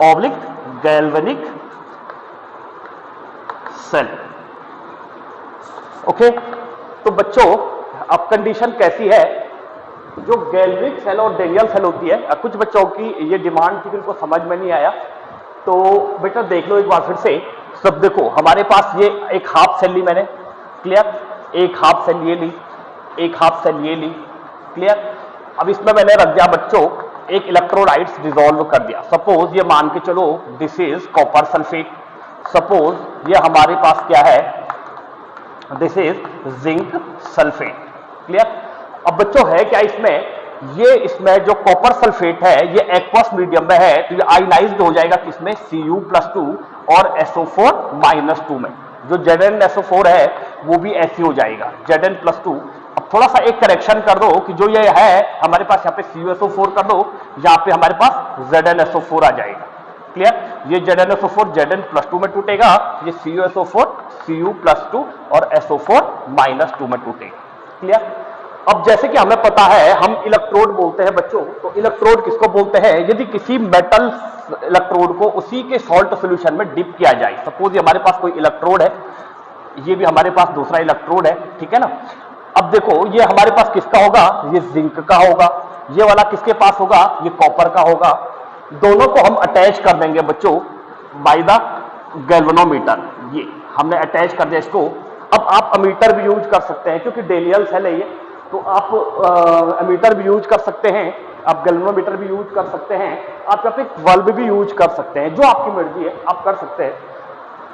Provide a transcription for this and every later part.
Oblique galvanic cell. Okay, तो बच्चों अब कंडीशन कैसी है, जो गैल्वेनिक सेल और डेनियल सेल होती है, कुछ बच्चों की ये डिमांड थी कि उनको समझ में नहीं आया, तो बेटा देख लो एक बार फिर से। सब देखो हमारे पास ये एक हाफ सेल ली मैंने, क्लियर, एक हाफ सेल ये ली, एक हाफ सेल ये ली, क्लियर। अब इसमें मैंने रख दिया बच्चों एक इलेक्ट्रोलाइट्स डिसॉल्व कर दिया। सपोज ये मान के चलो this is copper sulphate, suppose ये हमारे पास क्या है, this is zinc sulphate, clear. अब बच्चों है क्या इसमें, ये इसमें जो कॉपर सल्फेट है ये एक्वस मीडियम में है, तो ये आयनाइज्ड हो जाएगा किसमें, Cu+2 और SO4-2 में। जो ZnSO4 है वो भी ऐसे हो जाएगा Zn+2। अब थोड़ा सा एक करेक्शन कर दो कि जो ये है हमारे पास यहाँ पे CuSO4 कर दो, यहाँ पे हमारे पास ZnSO4 आ जाएगा, क्लियर। ये ZnSO4 Zn+2 में टूटेगा, ये CuSO4 Cu+2 और SO4-2 में टूटेगा, क्लियर। अब जैसे कि हमें पता है हम इलेक्ट्रोड बोलते हैं बच्चों, तो इलेक्ट्रोड किसको बोलते हैं, यदि किसी मेटल इलेक्ट्रोड को उसी के सॉल्ट सॉल्यूशन में डिप किया जाए। सपोज ये हमारे पास कोई इलेक्ट्रोड है, ये भी हमारे पास दूसरा इलेक्ट्रोड है, ठीक है ना। अब देखो ये हमारे पास किसका होगा, ये जिंक का होगा, ये वाला किसके पास होगा, ये कॉपर का होगा। दोनों को हम अटैच कर देंगे बच्चों बाय द गैल्वेनोमीटर, ये हमने अटैच कर दिया इसको। अब आप अमीटर भी यूज कर सकते हैं क्योंकि डेनियल सेल है ये, तो आप अमीटर भी यूज कर सकते हैं, आप गैल्वेनोमीटर भी यूज कर सकते हैं, आप यहाँ पे बल्ब भी यूज कर सकते हैं, जो आपकी मर्जी है आप कर सकते हैं।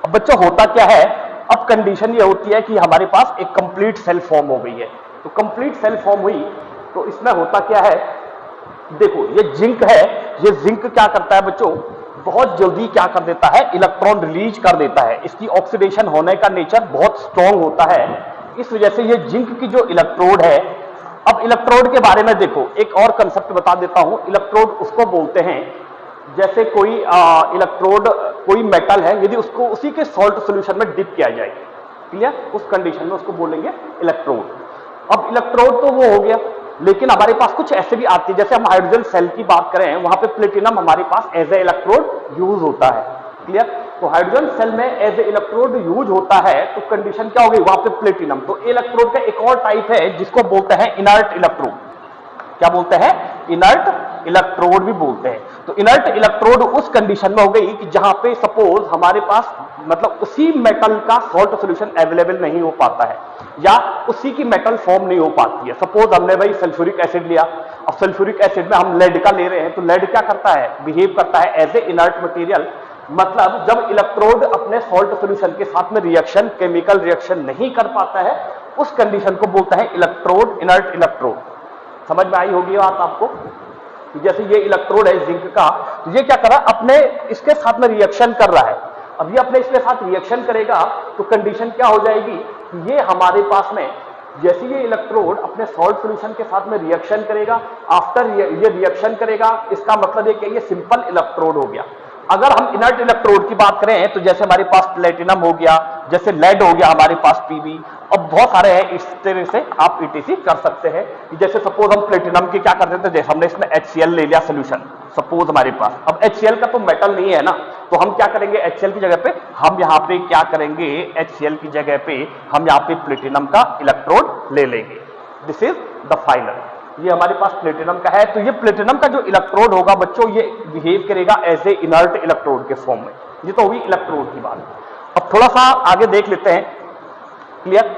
अब बच्चों होता क्या है, अब कंडीशन ये होती है कि हमारे पास एक कंप्लीट सेल फॉर्म हो गई है। तो कंप्लीट सेल फॉर्म हुई तो इसमें होता क्या है, देखो ये जिंक है, ये जिंक क्या करता है बच्चों, बहुत जल्दी क्या कर देता है, इलेक्ट्रॉन रिलीज कर देता है। इसकी ऑक्सीडेशन होने का नेचर बहुत स्ट्रॉन्ग होता है, इस वजह से ये जिंक की जो इलेक्ट्रोड है। अब इलेक्ट्रोड के बारे में देखो एक और कंसेप्ट बता देता हूं, इलेक्ट्रोड उसको बोलते हैं जैसे कोई इलेक्ट्रोड कोई मेटल है, यदि उसको उसी के सॉल्ट सॉल्यूशन में डिप किया जाए, क्लियर, उस कंडीशन में उसको बोलेंगे इलेक्ट्रोड। अब इलेक्ट्रोड तो वो हो गया, लेकिन हमारे पास कुछ ऐसे भी आती है, जैसे हम हाइड्रोजन सेल की बात करें वहां पे प्लेटिनम हमारे पास एज ए इलेक्ट्रोड यूज होता है, क्लियर। तो हाइड्रोजन सेल में एज ए इलेक्ट्रोड यूज होता है, तो कंडीशन क्या होगी वहां पे प्लेटिनम। तो इलेक्ट्रोड का एक और टाइप है जिसको बोलते हैं इनर्ट इलेक्ट्रोड, क्या बोलते हैं, इनर्ट इलेक्ट्रोड भी बोलते हैं। तो इनर्ट इलेक्ट्रोड उस कंडीशन में हो गई कि जहां पे सपोज हमारे पास मतलब उसी मेटल का सॉल्ट सॉल्यूशन अवेलेबल नहीं हो पाता है या उसी की मेटल फॉर्म नहीं हो पाती है। सपोज हमने भाई सल्फ्यूरिक एसिड लिया, अब सल्फ्यूरिक एसिड में हम लेड का ले रहे हैं, तो लेड क्या करता है, बिहेव करता है एज ए इनर्ट मटेरियल। मतलब जब इलेक्ट्रोड अपने सॉल्ट सॉल्यूशन के साथ में रिएक्शन, केमिकल रिएक्शन नहीं कर पाता है, उस कंडीशन को बोलता है इलेक्ट्रोड, इनर्ट इलेक्ट्रोड। समझ में आई होगी बात आपको। जैसे ये इलेक्ट्रोड है जिंक का, तो ये क्या कर रहा है, अपने इसके साथ में रिएक्शन कर रहा है। अब ये अपने इसके साथ रिएक्शन करेगा तो कंडीशन क्या हो जाएगी, ये हमारे पास में जैसे ये इलेक्ट्रोड अपने सॉल्ट सॉल्यूशन के साथ में रिएक्शन करेगा, आफ्टर ये रिएक्शन करेगा, इसका मतलब ये कि ये सिंपल इलेक्ट्रोड हो गया। अगर हम इनर्ट इलेक्ट्रोड की बात करें तो जैसे हमारे पास प्लेटिनम हो गया, जैसे लेड हो गया हमारे पास पीबी, अब बहुत सारे हैं, इस तरह से आप ईटीसी कर सकते हैं। जैसे सपोज हम प्लेटिनम की क्या करते थे, जैसे हमने इसमें HCl ले लिया सोल्यूशन, सपोज हमारे पास, अब HCl का तो मेटल नहीं है ना, तो हम क्या करेंगे HCl की जगह पे हम यहाँ पे क्या करेंगे, HCl की जगह पे हम यहाँ पे प्लेटिनम का इलेक्ट्रोड ले लेंगे। दिस इज द फाइनल, ये हमारे पास प्लेटिनम का है। तो ये प्लेटिनम का जो इलेक्ट्रोड होगा बच्चों, ये बिहेव करेगा एज ए इनर्ट इलेक्ट्रोड के फॉर्म में। ये तो हुई इलेक्ट्रोड की बात। अब थोड़ा सा आगे देख लेते हैं, क्लियर।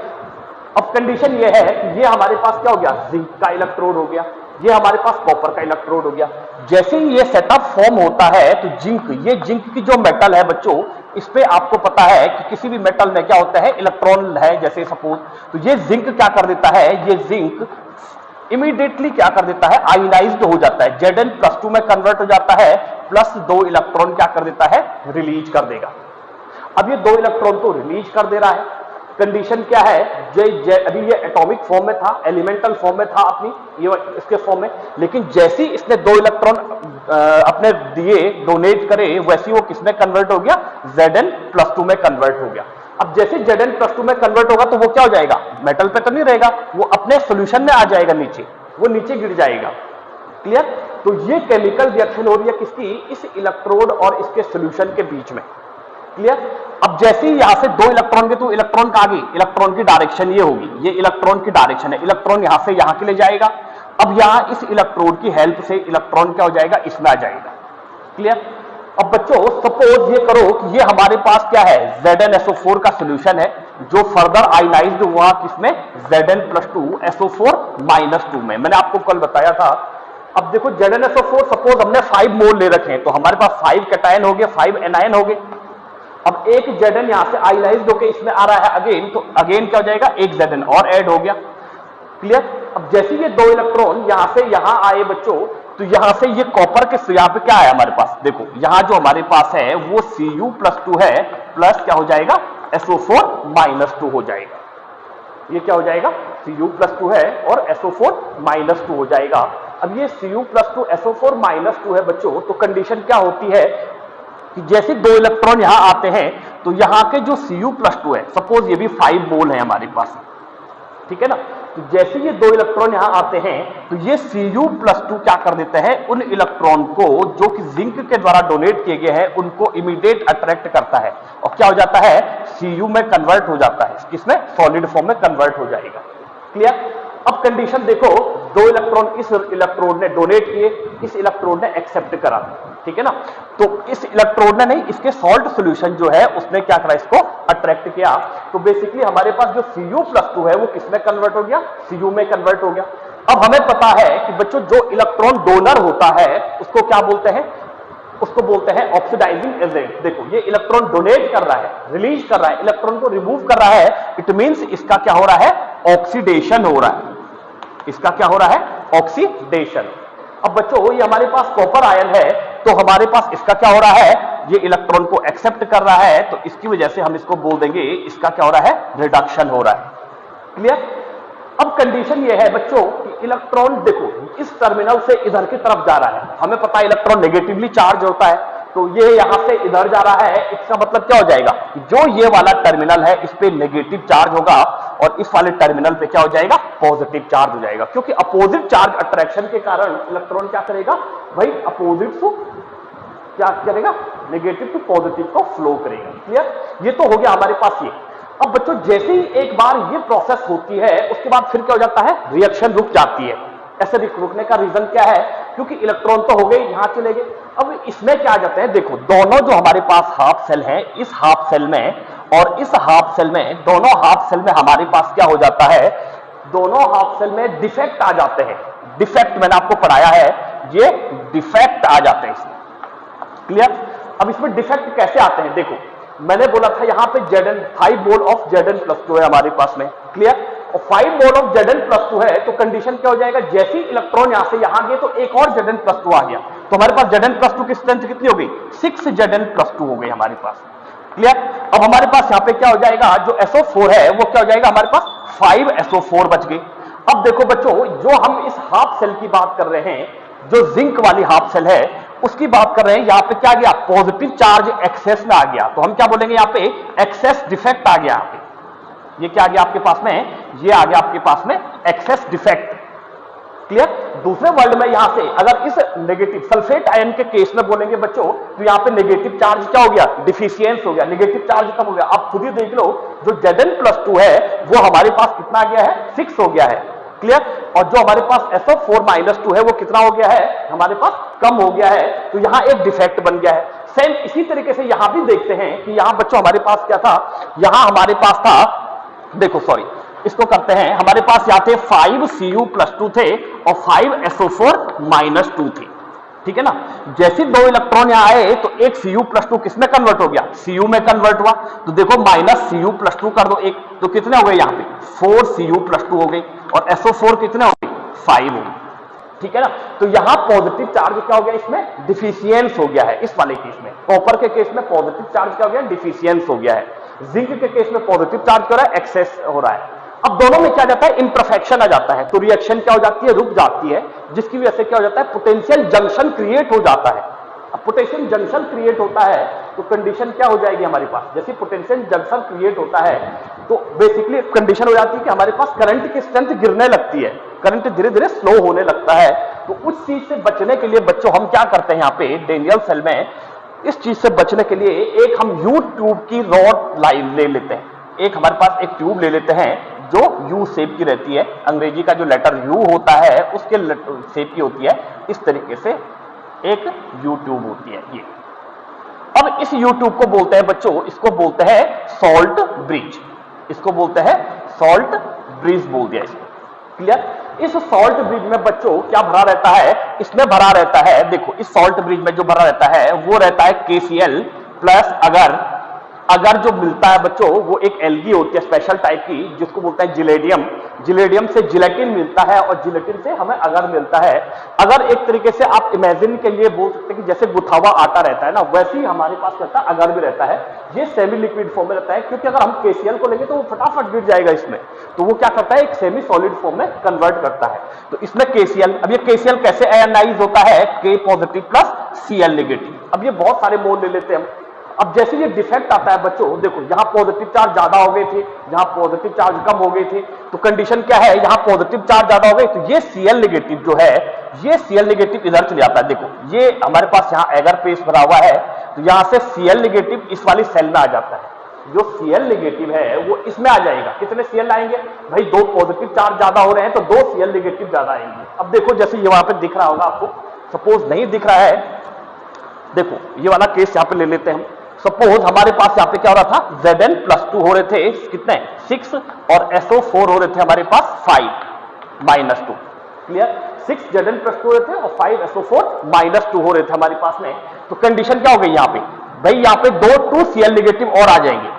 अब कंडीशन ये है कि ये हमारे पास क्या हो गया, जिंक का इलेक्ट्रोड हो गया, ये हमारे पास कॉपर का इलेक्ट्रोड हो गया। जैसे ही ये सेटअप फॉर्म होता है तो जिंक, ये जिंक की जो मेटल है बच्चों, इस पे आपको पता है कि किसी भी मेटल में क्या होता है, इलेक्ट्रॉन है जैसे सपोज, तो ये जिंक क्या कर देता है, ये जिंक इमीडिएटली क्या कर देता है, आयनाइज्ड हो जाता है, Zn+2 में कन्वर्ट हो जाता है, प्लस 2 इलेक्ट्रॉन क्या कर देता है, रिलीज कर देगा। अब ये 2 इलेक्ट्रॉन तो रिलीज कर दे रहा है, कंडीशन क्या है, अभी ये एटॉमिक फॉर्म में था, एलिमेंटल फॉर्म में था अपनी ये इसके फॉर्म में, लेकिन जैसे ही इसने 2 इलेक्ट्रॉन अपने दिए, डोनेट करे, वैसे वो किसमें कन्वर्ट हो गया, Zn+2 में कन्वर्ट हो गया। अब जैसे Zn+2 में कन्वर्ट होगा तो वो क्या हो जाएगा, मेटल पे तो नहीं रहेगा, वो अपने सॉल्यूशन में आ जाएगा, नीचे वो नीचे गिर जाएगा, क्लियर। तो ये केमिकल रिएक्शन हो रही है किसकी, इस इलेक्ट्रोड और इसके सॉल्यूशन के बीच में। क्लियर। अब जैसे ही यहां से दो इलेक्ट्रॉन के, तो इलेक्ट्रॉन का आगे इलेक्ट्रॉन की डायरेक्शन ये होगी, ये इलेक्ट्रॉन की डायरेक्शन है, इलेक्ट्रॉन यहां से यहां के लिए जाएगा। अब यहां इस इलेक्ट्रोड की हेल्प से इलेक्ट्रॉन क्या हो जाएगा, इसमें आ जाएगा। क्लियर। अब बच्चों सपोज ये करो कि ये हमारे पास क्या है, ZnSO4 का सॉल्यूशन है, जो फर्दर आयनाइज्ड हुआ किसमें, Zn+2SO4-2 में। मैंने आपको कल बताया था। अब देखो ZnSO4 सपोज हमने 5 मोल ले रखे हैं, तो हमारे पास 5 कैटायन हो गए, 5 एनायन हो गए। अब एक Zn यहां से आयनाइज्ड होकर इसमें आ रहा है अगेन, तो अगेन क्या हो जाएगा, एक Zn और ऐड हो गया। क्लियर। अब जैसे ये दो इलेक्ट्रॉन यहां से यहां आए बच्चों, तो यहां से ये कॉपर के यहाँ पे क्या है हमारे पास, देखो यहां जो हमारे पास है वो Cu+2 है, प्लस क्या हो जाएगा, SO4-2 हो जाएगा। ये क्या हो जाएगा, Cu+2 है और SO4-2 हो जाएगा। अब ये Cu+2 SO4-2 है बच्चों, तो कंडीशन क्या होती है कि जैसे दो इलेक्ट्रॉन यहां आते हैं, तो यहां के जो Cu+2 है, सपोज ये भी 5 मोल है हमारे पास, ठीक है ना। तो जैसे ये दो इलेक्ट्रॉन यहां आते हैं, तो ये Cu+2 क्या कर देते हैं, उन इलेक्ट्रॉन को जो कि जिंक के द्वारा डोनेट किए गए हैं उनको इमीडिएट अट्रैक्ट करता है, और क्या हो जाता है, Cu में कन्वर्ट हो जाता है, किसमें, सॉलिड फॉर्म में कन्वर्ट हो जाएगा। क्लियर। अब कंडीशन देखो, दो इलेक्ट्रॉन इस इलेक्ट्रोड ने डोनेट किए, इस इलेक्ट्रोड ने एक्सेप्ट करा, ठीक है ना। तो इस इलेक्ट्रोड ने नहीं, इसके सॉल्ट सॉल्यूशन जो है उसने क्या करा, इसको अट्रैक्ट किया। तो बेसिकली हमारे पास जो Cu+2 है वो किसमें कन्वर्ट हो गया, Cu में कन्वर्ट हो गया। अब हमें पता है कि बच्चों जो इलेक्ट्रॉन डोनर होता है उसको क्या बोलते हैं, उसको बोलते हैं ऑक्सीडाइजिंग एजेंट। देखो ये इलेक्ट्रॉन डोनेट कर रहा है, रिलीज कर रहा है, इलेक्ट्रॉन को रिमूव कर रहा है, इट मींस इसका क्या हो रहा है, ऑक्सीडेशन हो रहा है, इसका क्या हो रहा है, ऑक्सीडेशन। अब बच्चों ये हमारे पास कॉपर आयन है, तो हमारे पास इसका क्या हो रहा है, ये इलेक्ट्रॉन को एक्सेप्ट कर रहा है, तो इसकी वजह से हम इसको बोल देंगे इसका क्या हो रहा है, रिडक्शन हो रहा है। क्लियर। अब कंडीशन ये है बच्चों कि इलेक्ट्रॉन देखो इस टर्मिनल से इधर की तरफ जा रहा है, हमें पता है इलेक्ट्रॉन नेगेटिवली चार्ज होता है, तो ये यहां से इधर जा रहा है, इसका मतलब क्या हो जाएगा, जो ये वाला टर्मिनल है इस पे नेगेटिव चार्ज होगा और इस वाले टर्मिनल पे क्या हो जाएगा, पॉजिटिव चार्ज हो जाएगा, क्योंकि अपोजिट चार्ज अट्रैक्शन के कारण इलेक्ट्रॉन क्या करेगा भाई, अपोजिट को क्या करेगा, नेगेटिव टू पॉजिटिव को फ्लो करेगा। क्लियर। ये तो हो गया हमारे पास ये। अब बच्चों जैसे ही एक बार ये प्रोसेस होती है, उसके बाद फिर क्या हो जाता है, रिएक्शन रुक जाती है। ऐसे रुकने का रीजन क्या है, क्योंकि इलेक्ट्रॉन तो हो गए, यहां चले गए। अब इसमें क्या आ जाते हैं, देखो दोनों जो हमारे पास हाफ सेल है, इस हाफ सेल में और इस हाफ सेल में, दोनों हाफ सेल में हमारे पास क्या हो जाता है, दोनों हाफ सेल में डिफेक्ट आ जाते हैं। डिफेक्ट मैंने आपको पढ़ाया है, ये डिफेक्ट आ जाते हैं इसमें। क्लियर। अब इसमें डिफेक्ट कैसे आते हैं, देखो मैंने बोला था यहां पे Zn 5 मोल ऑफ Zn+2 है हमारे पास में। क्लियर। और 5 मोल ऑफ Zn+2 है, तो कंडीशन क्या हो जाएगा, जैसे ही इलेक्ट्रॉन यहां से यहां गए तो एक और Zn+2 आ गया, तो हमारे पास Zn+2 की स्ट्रेंथ कितनी हो गई, 6 Zn+2 हो गई हमारे पास। क्लियर। अब हमारे पास यहां पे क्या हो जाएगा, जो SO4 है वो क्या हो जाएगा, हमारे पास 5 SO4 बच गए। अब देखो बच्चों, जो हम इस हाफ सेल की बात कर रहे हैं, जो जिंक वाली हाफ सेल है उसकी बात कर रहे हैं, यहां पे क्या गया, पॉजिटिव चार्ज एक्सेस में आ गया, तो हम क्या बोलेंगे यहां पे, एक्सेस डिफेक्ट आ गया। यहां पे ये क्या आ गया आपके पास में, ये आ गया आपके पास में एक्सेस डिफेक्ट। क्लियर। दूसरे वर्ड में यहां से अगर इस नेगेटिव सल्फेट आयन के केस में बोलेंगे बच्चों, तो यहां पे नेगेटिव चार्ज क्या हो गया, डिफिशियंस हो गया, नेगेटिव चार्ज कम हो गया। आप खुद ही देख लो, जो Zn+2 है वो हमारे पास कितना आ गया है, 6 हो गया है। क्लियर। और जो हमारे पास SO4-2 है वो कितना हो गया है, हमारे पास कम हो गया है, तो यहां एक डिफेक्ट बन गया है। सेम इसी तरीके से यहां भी देखते हैं कि यहां बच्चों हमारे पास क्या था, यहां हमारे पास था, देखो सॉरी इसको करते हैं, हमारे पास यहां थे 5 Cu+2 थे और 5 SO4-2 थे, ठीक है ना। जैसे दो इलेक्ट्रॉन यहां आए तो एक Cu+2 किसमें कन्वर्ट हो गया, Cu में कन्वर्ट हुआ, तो देखो -Cu+2 कर दो एक, तो कितने हो गए यहां पे 4 Cu+2 हो गई, और SO4 कितने हो गए 5 हो गए, ठीक है ना। तो यहां पॉजिटिव चार्ज क्या हो गया, इसमें डिफिशियंस हो गया है। इस वाले केस में, कॉपर के केस में पॉजिटिव चार्ज क्या हो गया, डिफिशियंस हो गया है। जिंक के केस में पॉजिटिव चार्ज हो रहा है, एक्सेस हो रहा है। अब दोनों में क्या जाता है, इंपरफेक्शन आ जाता है, तो रिएक्शन क्या हो जाती है, रुक जाती है, जिसकी वजह से क्या हो जाता है, पोटेंशियल जंक्शन क्रिएट हो जाता है। अब पोटेंशियल जंक्शन क्रिएट होता है तो कंडीशन क्या हो जाएगी हमारे पास, जैसे पोटेंशियल जंक्शन क्रिएट होता है तो बेसिकली कंडीशन हो जाती है कि हमारे पास करंट की स्ट्रेंथ गिरने लगती है, करंट धीरे धीरे स्लो होने लगता है। तो उस चीज से बचने के लिए बच्चों हम क्या करते हैं, यहाँ पे डेनियल सेल में इस चीज से बचने के लिए एक हम यू ट्यूब की रॉड लाइन ले लेते हैं, एक हमारे पास एक ट्यूब ले लेते हैं जो यू शेप की रहती है, अंग्रेजी का जो लेटर यू होता है उसके शेप की होती है, इस तरीके से एक यू ट्यूब होती है ये। अब इस यू ट्यूब को बोलते हैं बच्चों, इसको बोलते हैं सॉल्ट ब्रिज, इसको बोलते हैं सॉल्ट ब्रिज बोल दिया इसको, क्लियर। इस सॉल्ट ब्रिज में बच्चों क्या भरा रहता है, इसमें भरा रहता है, देखो इस सॉल्ट ब्रिज में जो भरा रहता है वो रहता है KCl प्लस अगर जो मिलता है बच्चों वो एक एल्गी होती है स्पेशल टाइप की जिसको बोलते हैं जिलेडियम, जिलेडियम से जिलेटिन मिलता है और जिलेटिन से हमें अगर मिलता है। अगर एक तरीके से आप इमेजिन के लिए बोल सकते हैं कि जैसे गुथा हुआ आटा रहता है ना, वैसे ही हमारे पास रहता है अगर भी रहता है, ये सेमी लिक्विड फॉर्म में रहता है क्योंकि अगर हम KCl को लेंगे तो वो फटाफट गिर जाएगा इसमें, तो वो क्या करता है एक सेमी सॉलिड फॉर्म में कन्वर्ट करता है। तो इसमें KCl, अब ये KCl कैसे आयनाइज होता है, K positive plus Cl negative. अब ये बहुत सारे मोल ले लेते हैं हम। अब जैसे ये डिफेक्ट आता है बच्चों, देखो यहां पॉजिटिव चार्ज ज्यादा हो गए थे, यहां पॉजिटिव चार्ज कम हो गए थे, तो कंडीशन क्या है, यहां पॉजिटिव चार्ज ज्यादा हो गए तो ये Cl नेगेटिव जो है, ये Cl नेगेटिव इधर चले जाता है। देखो ये हमारे पास यहां एगर पेस भरा हुआ है तो यहां से Cl नेगेटिव इस वाली सेल में आ जाता है, जो Cl नेगेटिव है वो इसमें आ जाएगा। कितने Cl आएंगे भाई, दो पॉजिटिव चार्ज ज्यादा हो रहे हैं तो दो Cl नेगेटिव ज्यादा आएंगे। अब देखो जैसे ये वहां पे दिख रहा होगा आपको, सपोज नहीं दिख रहा है, देखो ये वाला केस यहां पे ले लेते हैं हम। सपोज हमारे पास यहाँ पे क्या हो रहा था, Zn+2 हो रहे थे कितने 6 और SO4 हो रहे थे हमारे पास 5-2, क्लियर। 6 Zn+2 हो रहे थे और 5 SO4-2 हो रहे थे हमारे पास में। तो कंडीशन क्या हो गई यहाँ पे भाई, यहाँ पे 2 Cl नेगेटिव और आ जाएंगे,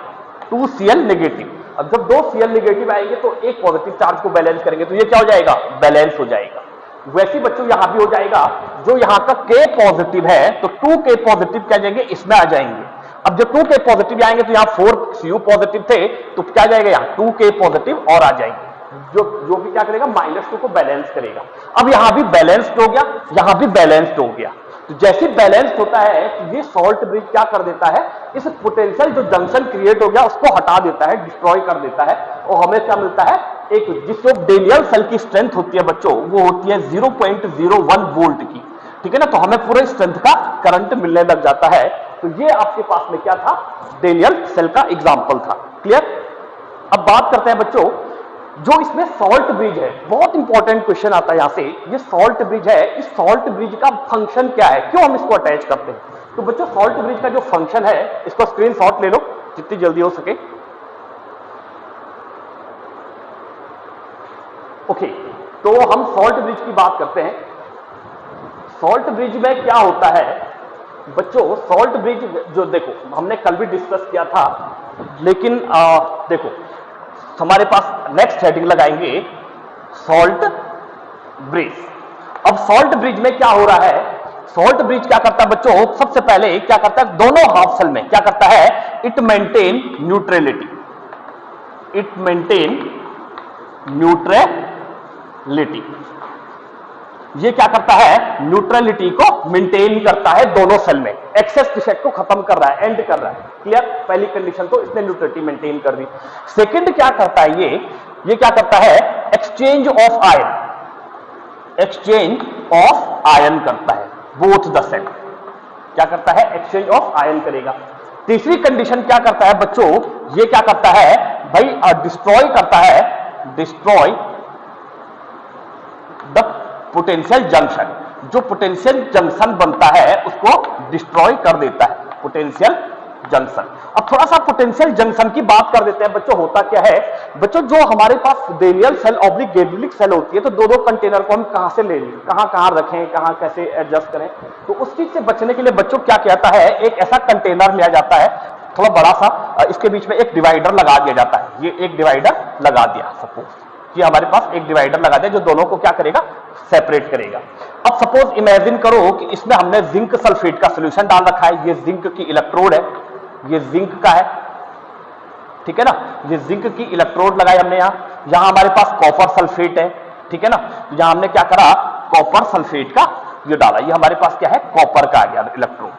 2 Cl नेगेटिव। अब जब 2 Cl नेगेटिव आएंगे तो एक पॉजिटिव चार्ज को बैलेंस करेंगे तो ये क्या हो जाएगा, बैलेंस हो जाएगा। वैसे बच्चों यहां भी हो जाएगा, जो यहां का K पॉजिटिव है तो 2K पॉजिटिव क्या जाएंगे इसमें आ जाएंगे। अब जब 2K पॉजिटिव आएंगे तो यहां 4 Cu पॉजिटिव थे तो क्या जाएगा यहाँ 2K पॉजिटिव और आ जाएंगे, जो भी क्या करेगा -2 को बैलेंस करेगा। अब यहां भी बैलेंस्ड हो गया, यहां भी बैलेंस्ड हो गया। तो जैसे बैलेंस्ड होता है तो ये सॉल्ट ब्रिज क्या कर देता है, इस पोटेंशियल जो जंक्शन क्रिएट हो गया उसको हटा देता है, डिस्ट्रॉय कर देता है, और हमें क्या मिलता है, एक जिसको डेनियल सेल की स्ट्रेंथ होती है बच्चों वो होती है 0.01 वोल्ट की, ठीक है ना। तो हमें पूरे स्ट्रेंथ का करंट मिलने लग जाता है। तो ये आपके पास में क्या था, डेनियल सेल का एग्जांपल था, क्लियर। अब बात करते हैं बच्चों, जो इसमें सॉल्ट ब्रिज है, बहुत इंपॉर्टेंट क्वेश्चन आता है यहां से, ये सॉल्ट ब्रिज है, इस सॉल्ट ब्रिज का फंक्शन क्या है, क्यों हम इसको अटैच करते हैं। तो बच्चों सॉल्ट ब्रिज का जो फंक्शन है, इसको स्क्रीनशॉट ले लो जितनी जल्दी हो सके। ओके, तो हम सॉल्ट ब्रिज की बात करते हैं। सॉल्ट ब्रिज में क्या होता है बच्चों, सॉल्ट ब्रिज जो देखो हमने कल भी डिस्कस किया था, लेकिन देखो हमारे पास नेक्स्ट हेडिंग लगाएंगे सॉल्ट ब्रिज। अब सॉल्ट ब्रिज में क्या हो रहा है, सॉल्ट ब्रिज क्या करता है बच्चों, सबसे पहले क्या करता है, दोनों हाफ सेल में क्या करता है, it maintain neutrality, it maintain neutrality. ये क्या करता है, न्यूट्रलिटी को मेंटेन करता है दोनों सेल में, एक्सेस डिफेक्ट को खत्म कर रहा है, एंड कर रहा है, क्लियर। पहली कंडीशन तो इसने न्यूट्रलिटी मेंटेन कर दी। सेकंड क्या करता है ये क्या करता है, exchange of ion, exchange of ion करता है बोथ द सेल, क्या करता है, एक्सचेंज ऑफ आयन करेगा। तीसरी कंडीशन क्या करता है बच्चों, ये क्या करता है भाई, डिस्ट्रॉय करता है, डिस्ट्रॉय द पोटेंशियल जंक्शन, जो पोटेंशियल जंक्शन बनता है उसको डिस्ट्रॉय कर देता है, पोटेंशियल जंक्शन। अब थोड़ा सा पोटेंशियल जंक्शन की बात कर देते हैं बच्चों। होता क्या है बच्चों, जो हमारे पास डेनियल सेल ऑब्लिक गेडुलिक सेल होती है, तो दो कंटेनर को हम कहां से ले लें, कहां रखें, कहां कैसे एडजस्ट करें, तो उस चीज से बचने के लिए बच्चों क्या कहता है, एक ऐसा कंटेनर लिया जाता है थोड़ा बड़ा सा, इसके बीच में एक डिवाइडर लगा दिया जाता है। ये एक डिवाइडर लगा दिया, सपोज कि हमारे पास एक डिवाइडर लगा दिया जो दोनों को क्या करेगा, सेपरेट करेगा। अब सपोज इमेजिन करो कि इसमें हमने जिंक सल्फेट का सॉल्यूशन डाल रखा है, ये जिंक की इलेक्ट्रोड है, ये जिंक का है, ठीक है ना, ये जिंक की इलेक्ट्रोड लगाई हमने यहां हमारे पास कॉपर सल्फेट है, ठीक है ना। यहां हमने क्या करा, कॉपर सल्फेट का ये डाला, ये हमारे पास क्या है, कॉपर का आ गया इलेक्ट्रोड,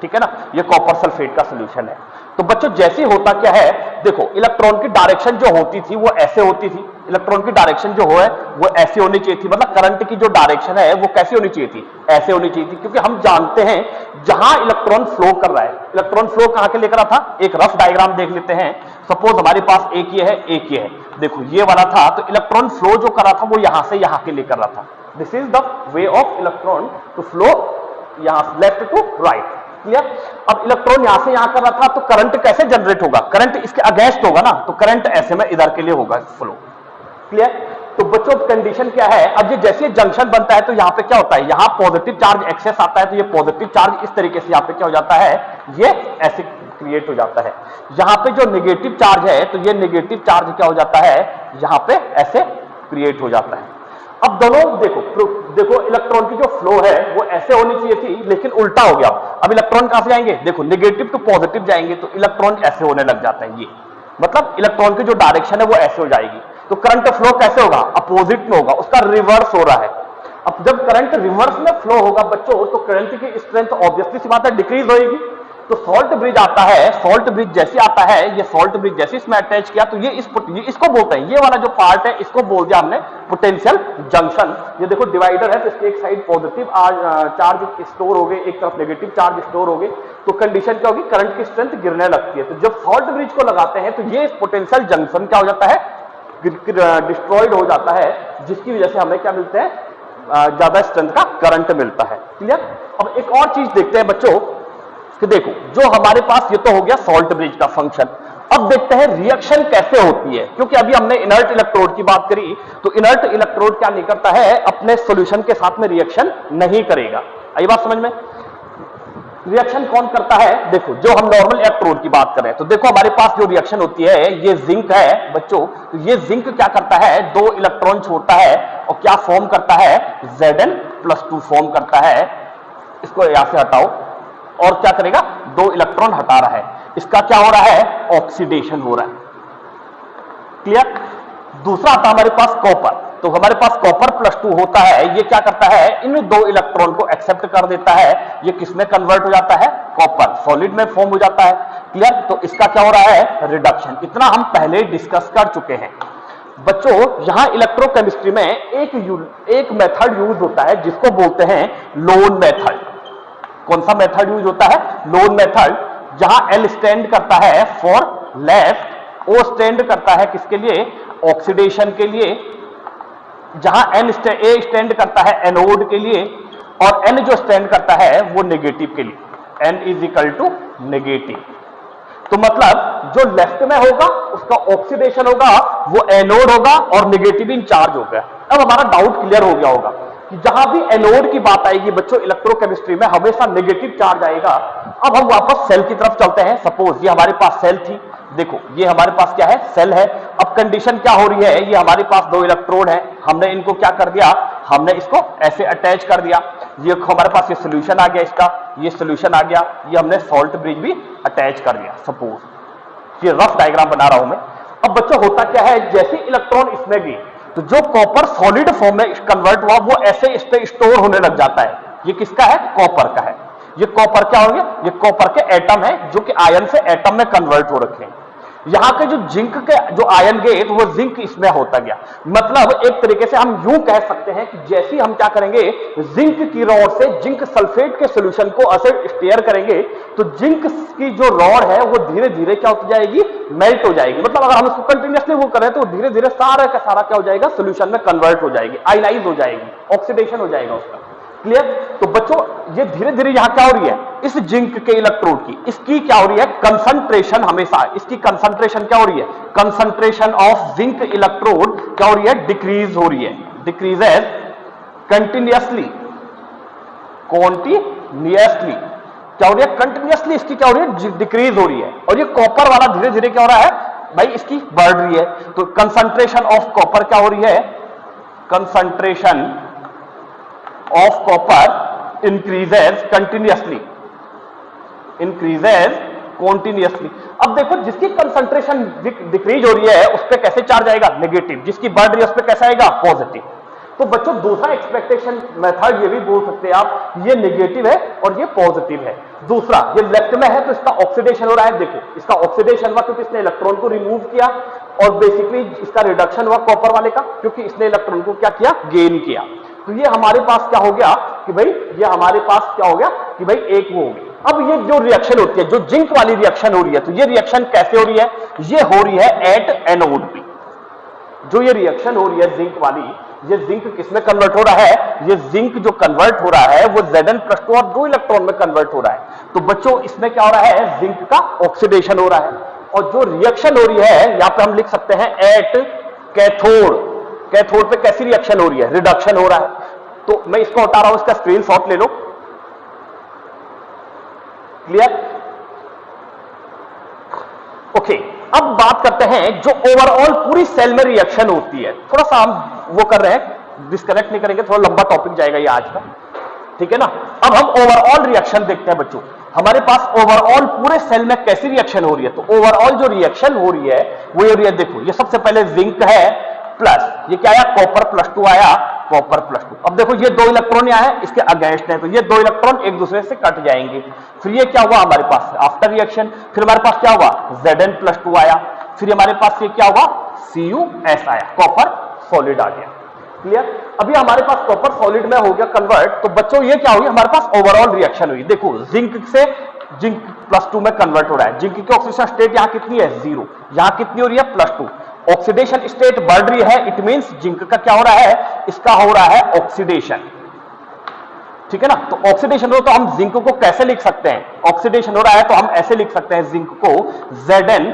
ठीक है ना, ये कॉपर सल्फेट का सोल्यूशन है। तो बच्चों जैसे होता क्या है, देखो इलेक्ट्रॉन की डायरेक्शन जो होती थी वो ऐसे होती थी, इलेक्ट्रॉन की डायरेक्शन जो है वो ऐसे होनी चाहिए थी, मतलब करंट की जो डायरेक्शन है वो कैसी होनी चाहिए थी, ऐसे होनी चाहिए थी, क्योंकि हम जानते हैं जहां इलेक्ट्रॉन फ्लो कर रहा है, इलेक्ट्रॉन फ्लो कहां के लेकर रहा था, एक रफ डायग्राम देख लेते हैं। सपोज हमारे पास एक ये है, एक ये है, देखो ये वाला था, तो इलेक्ट्रॉन फ्लो जो कर रहा था वो यहां से यहां के लेकर रहा था। This is the way of electron to flow, यहां लेफ्ट टू राइट, क्लियर। अब इलेक्ट्रॉन यहां से यहां कर रहा था, तो करंट कैसे जनरेट होगा, करंट इसके अगेंस्ट होगा ना, तो करंट ऐसे में इधर के लिए होगा फ्लो, क्लियर। तो बच्चों कंडीशन क्या है, अब ये जैसे जंक्शन बनता है तो यहां पे क्या होता है, यहां पॉजिटिव चार्ज एक्सेस आता है, तो ये पॉजिटिव चार्ज इस तरीके से यहां पे क्या हो जाता है, ये ऐसे क्रिएट हो जाता है। यहां पे जो नेगेटिव चार्ज है, तो ये नेगेटिव चार्ज क्या हो जाता है, यहां पे ऐसे क्रिएट हो जाता है। अब दोनों देखो इलेक्ट्रॉन की जो फ्लो है वो ऐसे होनी चाहिए थी, लेकिन उल्टा हो गया। अब इलेक्ट्रॉन कहां से जाएंगे, देखो नेगेटिव टू पॉजिटिव जाएंगे, तो इलेक्ट्रॉन ऐसे होने लग जाता है, ये मतलब इलेक्ट्रॉन की जो डायरेक्शन है वो ऐसे हो जाएगी। तो करंट फ्लो कैसे होगा, अपोजिट में होगा, उसका रिवर्स हो रहा है। अब जब करंट रिवर्स में फ्लो होगा बच्चों, तो करंट की स्ट्रेंथ ऑब्वियसली सी बात है डिक्रीज होगी। तो सॉल्ट ब्रिज आता है, सॉल्ट ब्रिज जैसे आता है, ये सॉल्ट ब्रिज जैसे इसमें अटैच किया, तो ये इसको बोलते हैं, ये वाला जो पार्ट है इसको बोल दिया हमने पोटेंशियल जंक्शन। ये देखो डिवाइडर है, तो इसके एक साइड पॉजिटिव चार्ज स्टोर हो गए, एक तरफ नेगेटिव चार्ज स्टोर हो गए, तो कंडीशन क्या होगी, करंट की स्ट्रेंथ गिरने लगती है। तो जब सॉल्ट ब्रिज को लगाते हैं तो ये पोटेंशियल जंक्शन क्या हो जाता है, डिस्ट्रॉयड हो जाता है, जिसकी वजह से हमें क्या मिलते हैं, ज्यादा स्ट्रेंथ का करंट मिलता है, क्लियर। अब एक और चीज देखते हैं बच्चों कि देखो जो हमारे पास ये तो हो गया सॉल्ट ब्रिज का फंक्शन। अब देखते हैं रिएक्शन कैसे होती है, क्योंकि अभी हमने इनर्ट इलेक्ट्रोड की बात करी, तो इनर्ट इलेक्ट्रोड क्या नहीं करता है, अपने सॉल्यूशन के साथ में रिएक्शन नहीं करेगा। आई बात समझ में, रिएक्शन कौन करता है, देखो जो हम नॉर्मल इलेक्ट्रोड की बात कर रहे हैं, तो देखो हमारे पास जो रिएक्शन होती है, ये जिंक है बच्चों, तो ये जिंक क्या करता है, 2 इलेक्ट्रॉन छोड़ता है और क्या फॉर्म करता है, Zn+2 फॉर्म करता है। इसको यहां से हटाओ, और क्या करेगा, 2 इलेक्ट्रॉन हटा रहा है, इसका क्या हो रहा है, ऑक्सीडेशन हो रहा है, क्लियर। दूसरा आता हमारे पास कॉपर, तो हमारे पास कॉपर +2 होता है, ये क्या करता है, इन 2 इलेक्ट्रॉन को एक्सेप्ट कर देता है, ये किसमें कन्वर्ट हो जाता है, कॉपर सॉलिड में फॉर्म हो जाता है, क्लियर। तो इसका क्या हो रहा है, रिडक्शन। इतना हम पहले डिस्कस कर चुके हैं बच्चों। यहां इलेक्ट्रोकेमिस्ट्री में एक मेथड यूज होता है जिसको बोलते हैं लोन मेथड। कौन सा मेथड यूज होता है, लोन मेथड, जहां L स्टैंड करता है फॉर लेफ्ट, O स्टैंड करता है किसके लिए, ऑक्सीडेशन के लिए, जहां A स्टैंड करता है एनोड के लिए, और N जो स्टैंड करता है वो नेगेटिव के लिए, N = नेगेटिव। तो मतलब जो लेफ्ट में होगा उसका ऑक्सीडेशन होगा, वो एनोड होगा और नेगेटिव इन चार्ज होगा। अब हमारा डाउट क्लियर हो गया होगा कि जहां भी एनोड की बात आएगी बच्चों इलेक्ट्रोकेमिस्ट्री में हमेशा नेगेटिव चार्ज आएगा। अब हम वापस सेल की तरफ चलते हैं। सपोज ये हमारे पास सेल थी, देखो ये हमारे पास क्या है, सेल है। अब कंडीशन क्या हो रही है, ये हमारे पास 2 इलेक्ट्रोड है, हमने इनको क्या कर दिया, हमने इसको ऐसे अटैच कर दिया, ये हमारे पास ये सोल्यूशन आ गया, इसका ये सोल्यूशन आ गया, ये हमने सॉल्ट ब्रिज भी अटैच कर दिया। सपोज ये रफ डायग्राम बना रहा हूं मैं। अब बच्चों होता क्या है, जैसे इलेक्ट्रॉन इसमें गई तो जो कॉपर सॉलिड फॉर्म में कन्वर्ट हुआ वो ऐसे इस पे स्टोर होने लग जाता है। ये किसका है, कॉपर का है। ये कॉपर क्या होंगे, ये कॉपर के एटम है जो कि आयन से एटम में कन्वर्ट हो रखे हैं। यहां के जो जिंक के जो आयन गए तो वो जिंक इसमें होता गया। मतलब एक तरीके से हम यूं कह सकते हैं कि जैसे हम क्या करेंगे, जिंक की रॉड से जिंक सल्फेट के सॉल्यूशन को ऐसे स्टेयर करेंगे तो जिंक की जो रॉड है वो धीरे धीरे क्या होती जाएगी, मेल्ट हो जाएगी। मतलब अगर हम इसको कंटिन्यूअसली वो करें तो धीरे धीरे सारा का सारा क्या हो जाएगा, सॉल्यूशन में कन्वर्ट हो जाएगी, आयनाइज हो जाएगी, ऑक्सीडेशन हो जाएगा उसका, क्लियर। तो बच्चों ये धीरे धीरे यहां क्या हो रही है, इस जिंक के इलेक्ट्रोड की इसकी क्या हो रही है, कंसंट्रेशन, हमेशा इसकी कंसंट्रेशन क्या हो रही है, कंसंट्रेशन ऑफ जिंक इलेक्ट्रोड क्या हो रही है, डिक्रीज हो रही है, डिक्रीजेस कंटिन्यूअसली, कॉन्टिन्यूअसली क्या हो रही है, कंटिन्यूअसली इसकी क्या हो रही है, डिक्रीज हो रही है। और ये कॉपर वाला धीरे धीरे क्या हो रहा है भाई, इसकी बढ़ रही है। तो कंसंट्रेशन ऑफ कॉपर क्या हो रही है, concentration of copper increases continuously, increases continuously. अब देखो जिसकी कंसंट्रेशन डिक्रीज हो रही है उस पर कैसे चार्ज आएगा, नेगेटिव, जिसकी बढ़ रही है उस पर कैसा आएगा, पॉजिटिव। तो बच्चों दूसरा एक्सपेक्टेशन मेथड ये भी बोल सकते हैं आप, ये नेगेटिव है और ये पॉजिटिव है। दूसरा ये लेफ्ट में है तो इसका ऑक्सीडेशन हो रहा है, देखो इसका ऑक्सीडेशन हुआ क्योंकि इसने इलेक्ट्रॉन को रिमूव किया, और बेसिकली इसका रिडक्शन हुआ कॉपर वाले का क्योंकि इसने इलेक्ट्रॉन को क्या किया, गेन किया। तो ये हमारे पास क्या हो गया कि भाई, ये हमारे पास क्या हो गया कि भाई एक वो हो गई। अब ये जो रिएक्शन होती है, जो जिंक वाली रिएक्शन हो रही है, तो ये रिएक्शन कैसे हो रही है, ये हो रही है एट एनोड पे। जो ये रिएक्शन हो रही है जिंक वाली, ये जिंक किसमें कन्वर्ट हो रहा है, ये जिंक जो कन्वर्ट हो रहा है वो Zn+2 और 2 इलेक्ट्रॉन में कन्वर्ट हो रहा है। तो बच्चों इसमें क्या हो रहा है, जिंक का ऑक्सीडेशन हो रहा है, और जो रिएक्शन हो रही है यहां पे हम लिख सकते हैं एट कैथोड। कैथोड पे कैसी रिएक्शन हो रही है, रिडक्शन हो रहा है। तो मैं इसको हटा रहा हूं, इसका स्क्रीनशॉट ले लो। क्लियर? ओके, अब बात करते हैं जो ओवरऑल पूरी सेल में रिएक्शन होती है। थोड़ा सा हम वो कर रहे हैं, डिस्कनेक्ट नहीं करेंगे, थोड़ा लंबा टॉपिक जाएगा ये आज का, ठीक है ना। अब हम ओवरऑल रिएक्शन देखते हैं बच्चों, हमारे पास ओवरऑल पूरे सेल में कैसी रिएक्शन हो रही है। तो ओवरऑल जो रिएक्शन हो रही है वो ये हो रही है, देखो ये सबसे पहले जिंक है प्लस ये क्या आया, कॉपर+2 आया, कॉपर+2। अब देखो ये 2 इलेक्ट्रॉन यहाँ है, इसके अगेंस्ट है, तो ये 2 इलेक्ट्रॉन एक दूसरे से कट जाएंगे। फिर ये क्या हुआ हमारे पास आफ्टर रिएक्शन, फिर हमारे पास क्या हुआ, Zn+2 आया, फिर हमारे पास ये क्या हुआ, CuS आया, कॉपर सॉलिड आ गया। क्लियर? अभी हमारे पास कॉपर सॉलिड में हो गया कन्वर्ट। तो बच्चों ये क्या हुई, हमारे पास ओवरऑल रिएक्शन हुई। देखो जिंक से जिंक+2 में कन्वर्ट हो रहा है, जिंक की ऑक्सीडेशन स्टेट यहां कितनी है, 0, यहां कितनी हो रही है, +2। ऑक्सीडेशन स्टेट बढ़ रही है, इट मींस जिंक का क्या हो रहा है, इसका हो रहा है ऑक्सीडेशन, ठीक है ना। तो ऑक्सीडेशन हो तो हम जिंक को कैसे लिख सकते हैं, ऑक्सीडेशन हो रहा है तो हम ऐसे लिख सकते हैं जिंक को Zn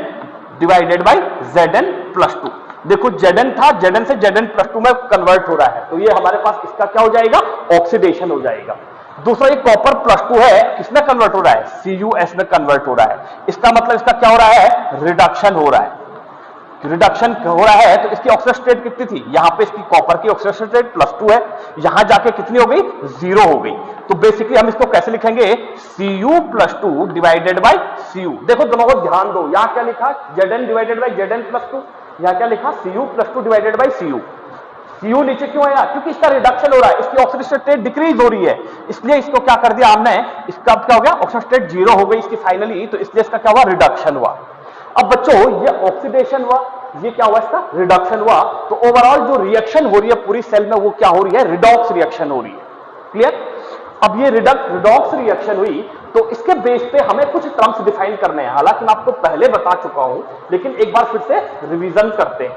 डिवाइडेड बाई Zn+2। देखो Zn था, Zn से Zn+2 में कन्वर्ट हो रहा है, तो ये हमारे पास इसका क्या हो जाएगा, ऑक्सीडेशन हो जाएगा। दूसरा ये कॉपर+2 है, किसमें कन्वर्ट हो रहा है, CuS में कन्वर्ट हो रहा है। इसका मतलब इसका क्या हो रहा है, रिडक्शन हो रहा है। रिडक्शन हो रहा है तो इसकी ऑक्सीडेशन स्टेट कितनी थी, यहां पे इसकी कॉपर की ऑक्सीडेशन स्टेट +2 है, यहां जाके कितनी हो गई, 0 हो गई। तो बेसिकली हम इसको कैसे लिखेंगे, Cu+2 डिवाइडेड बाई Cu। देखो दोनों को ध्यान दो, यहां क्या लिखा, Zn डिवाइडेड बाई Zn+2, यहां क्या लिखा, Cu+2 divided by Cu। Cu नीचे क्यों आया, क्योंकि इसका रिडक्शन हो रहा है, इसकी ऑक्सीडेशन स्टेट डिक्रीज हो रही है, इसलिए इसको क्या कर दिया हमने, इसका क्या हो गया, ऑक्सीडेशन स्टेट 0 हो गई इसकी फाइनली, तो इसलिए इसका क्या हुआ, रिडक्शन हुआ। अब बच्चों ये ऑक्सीडेशन हुआ, ये क्या हुआ, इसका रिडक्शन हुआ। तो ओवरऑल जो रिएक्शन हो रही है पूरी सेल में वो क्या हो रही है, रिडॉक्स रिएक्शन हो रही है। क्लियर? अब ये रिडॉक्स रिएक्शन हुई तो इसके बेस पे हमें कुछ टर्म्स डिफाइन करने हैं, हालांकि मैं आपको पहले बता चुका हूं, लेकिन एक बार फिर से रिवीजन करते हैं।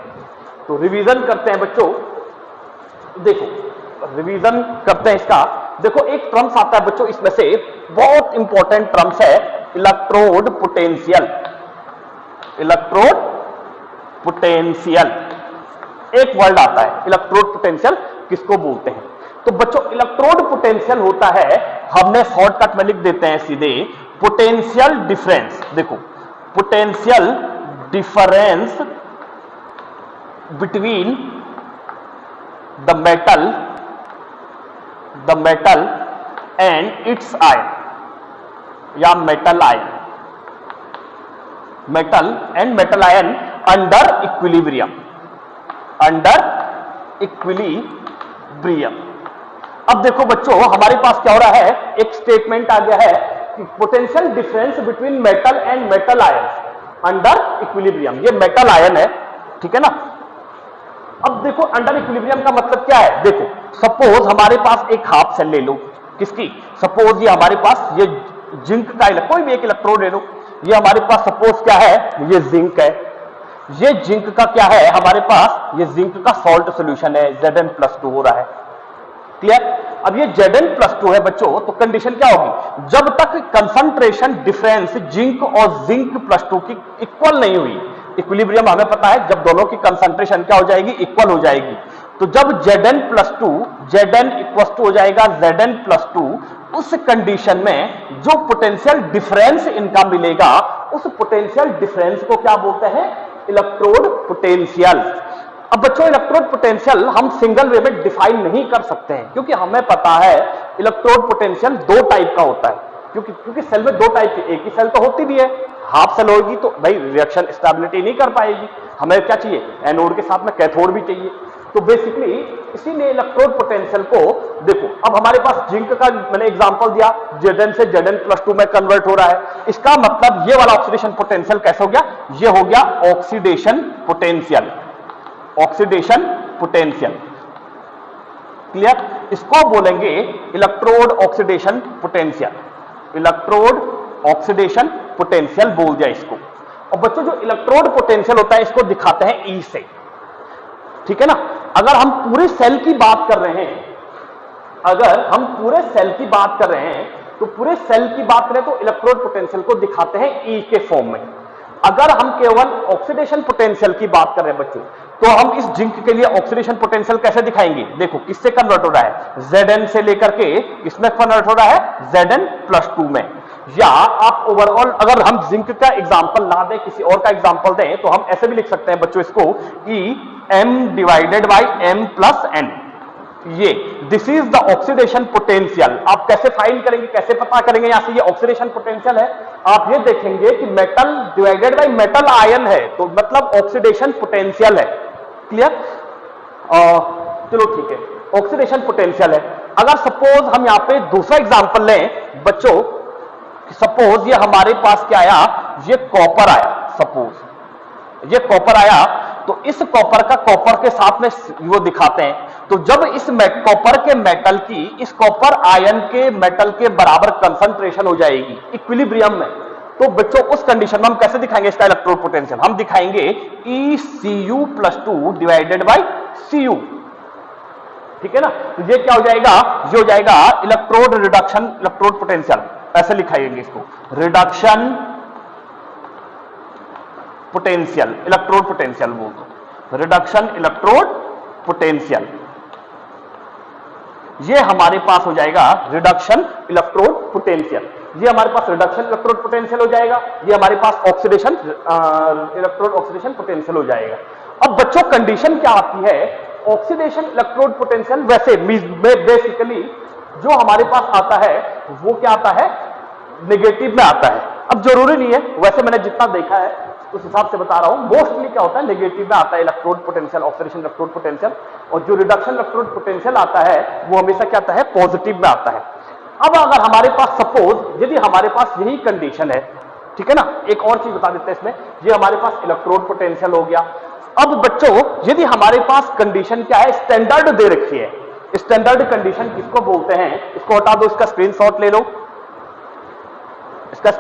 तो रिवीजन करते हैं बच्चों, देखो रिवीजन करते हैं इसका। देखो एक टर्म्स आता है बच्चों, इसमें से बहुत इंपॉर्टेंट टर्म्स है इलेक्ट्रोड पोटेंशियल। इलेक्ट्रोड पोटेंशियल एक वर्ड आता है, इलेक्ट्रोड पोटेंशियल किसको बोलते हैं। तो बच्चों इलेक्ट्रोड पोटेंशियल होता है, हमने शॉर्टकट में लिख देते हैं सीधे, पोटेंशियल डिफरेंस। देखो potential difference between the metal and its ion, या metal ion, metal and metal ion under equilibrium, under equilibrium. अब देखो बच्चों हमारे पास क्या हो रहा है, एक स्टेटमेंट आ गया है कि potential difference between metal and metal ion under equilibrium. ये मेटल आयन है, ठीक है ना। अब देखो अंडर इक्विलिब्रियम का मतलब क्या है, देखो सपोज हमारे पास एक हाफ सेल ले लो, किसकी, सपोज ये हमारे पास ये जिंक का कोई भी एक इलेक्ट्रोड ले लो, ये हमारे पास सपोज क्या है, ये जिंक है, ये जिंक का क्या है हमारे पास, ये जिंक का सॉल्ट सॉल्यूशन है, Zn+2 हो रहा है। क्लियर? अब ये Zn+2 है बच्चों, तो कंडीशन क्या होगी, जब तक कंसंट्रेशन डिफरेंस जिंक और जिंक+2 की इक्वल नहीं हुई, इक्विलिब्रियम हमें पता है जब दोनों की कंसंट्रेशन क्या हो जाएगी, इक्वल हो जाएगी। तो जब Zn+2 Zn इक्वल टू हो जाएगा Zn+2, उस कंडीशन में जो पोटेंशियल डिफरेंस इनका मिलेगा, उस पोटेंशियल डिफरेंस को क्या बोलते हैं, इलेक्ट्रोड पोटेंशियल। अब बच्चों इलेक्ट्रोड पोटेंशियल हम सिंगल वे में डिफाइन नहीं कर सकते हैं, क्योंकि हमें पता है इलेक्ट्रोड पोटेंशियल 2 टाइप का होता है, क्योंकि सेल में 2 टाइप की, एक ही सेल तो होती भी है, हाफ सेल होगी तो भाई रिएक्शन स्टेबिलिटी नहीं कर पाएगी, हमें क्या चाहिए, एनोड के साथ में कैथोड भी चाहिए। तो बेसिकली इसीलिए इलेक्ट्रोड पोटेंशियल को देखो, अब हमारे पास जिंक का मैंने एग्जांपल दिया, Zn से Zn+2 में कन्वर्ट हो रहा है, इसका मतलब ये वाला ऑक्सीडेशन पोटेंशियल कैसे हो गया, ये हो गया oxidation potential, oxidation potential. Clear? इसको बोलेंगे electrode oxidation potential, electrode oxidation potential बोल दिया इसको। और बच्चों जो इलेक्ट्रोड पोटेंशियल होता है इसको दिखाते हैं ई से, ठीक है ना। अगर हम पूरे सेल की बात कर रहे हैं, अगर हम पूरे सेल की बात कर रहे हैं तो पूरे सेल की बात करें तो इलेक्ट्रोड पोटेंशियल को दिखाते हैं ई के फॉर्म में। अगर हम केवल ऑक्सीडेशन पोटेंशियल की बात कर रहे हैं बच्चों, तो हम इस जिंक के लिए ऑक्सीडेशन पोटेंशियल कैसे दिखाएंगे, देखो किससे कन्वर्ट हो रहा है, Zn से लेकर के इसमें कन्वर्ट हो रहा है Zn+2 में। या आप ओवरऑल अगर हम जिंक का एग्जांपल ना दें, किसी और का एग्जांपल दें, तो हम ऐसे भी लिख सकते हैं बच्चों इसको कि m/m+n, ये this is the oxidation potential. आप कैसे फाइंड करेंगे, कैसे पता करेंगे, यहां से ये ऑक्सीडेशन पोटेंशियल है, आप ये देखेंगे कि metal divided by metal ion है, तो मतलब ऑक्सीडेशन पोटेंशियल है। क्लियर? चलो ठीक है, ऑक्सीडेशन पोटेंशियल है। अगर सपोज हम यहां पे दूसरा एग्जांपल लें बच्चों, सपोज ये हमारे पास क्या आया, ये कॉपर आया, सपोज ये कॉपर आया, तो इस कॉपर का कॉपर के साथ में वो दिखाते हैं, तो जब इस कॉपर के मेटल की इस कॉपर आयन के मेटल के बराबर कंसंट्रेशन हो जाएगी इक्विलिब्रियम में, तो बच्चों उस कंडीशन में हम कैसे दिखाएंगे इसका इलेक्ट्रोड पोटेंशियल, हम दिखाएंगे ECU+2 डिवाइडेड बाय Cu, ठीक है ना। तो ये क्या हो जाएगा, ये हो जाएगा इलेक्ट्रोड रिडक्शन इलेक्ट्रोड पोटेंशियल, ऐसे लिखाएंगे इसको, रिडक्शन पोटेंशियल, इलेक्ट्रोड पोटेंशियल बोल दो, रिडक्शन इलेक्ट्रोड पोटेंशियल। ये हमारे पास हो जाएगा रिडक्शन इलेक्ट्रोड पोटेंशियल, ये हमारे पास रिडक्शन इलेक्ट्रोड पोटेंशियल हो जाएगा, ये हमारे पास ऑक्सीडेशन इलेक्ट्रोड ऑक्सीडेशन पोटेंशियल हो जाएगा। अब बच्चों कंडीशन क्या आती है, ऑक्सीडेशन इलेक्ट्रोड पोटेंशियल वैसे बेसिकली जो हमारे पास आता है वो क्या आता है, नेगेटिव में आता है। अब जरूरी नहीं है, वैसे मैंने जितना देखा है उस हिसाब से बता रहा हूं, मोस्टली क्या होता है नेगेटिव में आता है electrode potential, oxidation electrode potential, और जो रिडक्शन इलेक्ट्रोड पोटेंशियल आता है वो हमेशा क्या आता है, पॉजिटिव में आता है। अब अगर हमारे पास सपोज यदि हमारे पास यही कंडीशन है, ठीक है ना, एक और चीज बता देते हैं इसमें, ये हमारे पास इलेक्ट्रोड पोटेंशियल हो गया। अब बच्चों यदि हमारे पास कंडीशन क्या है, स्टैंडर्ड दे रखी है, स्टैंडर्ड कंडीशन किसको बोलते हैं, इसको हटा दो, इसका स्क्रीनशॉट ले लो, इसका